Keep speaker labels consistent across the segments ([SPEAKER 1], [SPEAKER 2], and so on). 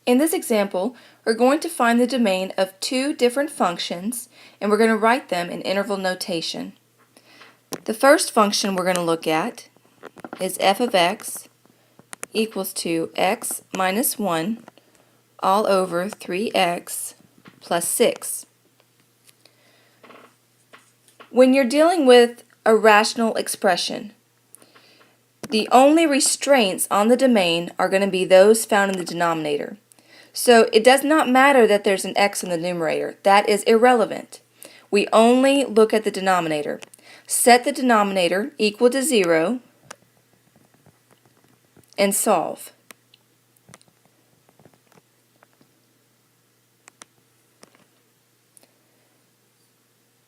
[SPEAKER 1] In this example, we're going to find the domain of two different functions, and we're going to write them in interval notation. The first function we're going to look at is f of x equals to x minus 1 all over 3x plus 6. When you're dealing with a rational expression, the only restraints on the domain are going to be those found in the denominator. So it does not matter that there's an x in the numerator. That is irrelevant. We only look at the denominator. Set the denominator equal to 0 and solve.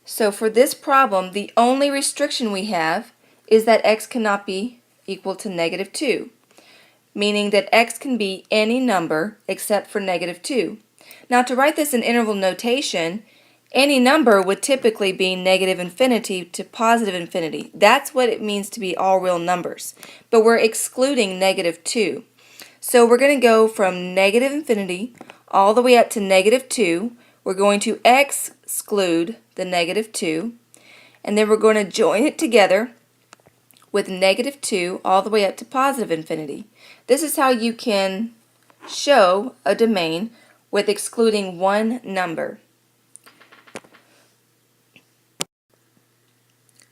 [SPEAKER 1] So for this problem, the only restriction we have is that x cannot be equal to negative 2, meaning that x can be any number except for negative 2. Now to write this in interval notation, any number would typically be negative infinity to positive infinity. That's what it means to be all real numbers. But we're excluding negative 2. So we're going to go from negative infinity all the way up to negative 2. We're going to exclude the negative 2. And then we're going to join it together with negative 2 all the way up to positive infinity. This is how you can show a domain with excluding one number.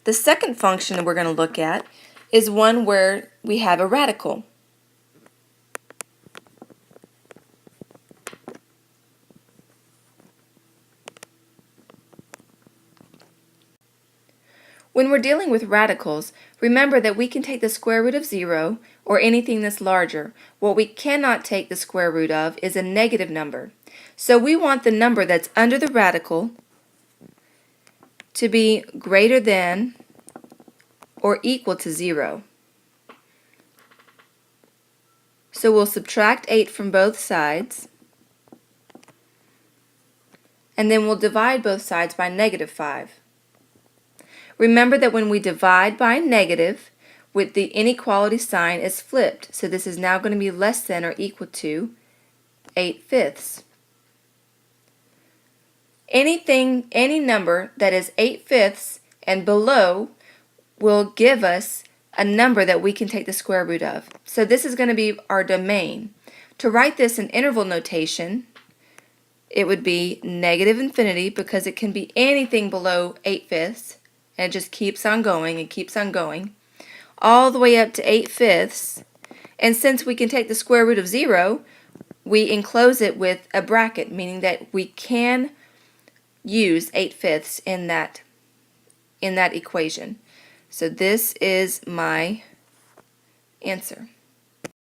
[SPEAKER 1] The second function we're going to look at is one where we have a radical. When we're dealing with radicals, remember that we can take the square root of 0 or anything that's larger. What we cannot take the square root of is a negative number. So we want the number that's under the radical to be greater than or equal to 0. So we'll subtract 8 from both sides, and then we'll divide both sides by negative 5. Remember that when we divide by negative, with the inequality sign is flipped, so this is now going to be less than or equal to 8/5. Any number that is 8/5 and below will give us a number that we can take the square root of. So this is going to be our domain. To write this in interval notation, it would be negative infinity because it can be anything below 8/5, and it just keeps on going and keeps on going, all the way up to 8/5. And since we can take the square root of 0, we enclose it with a bracket, meaning that we can use 8/5 in that equation. So this is my answer.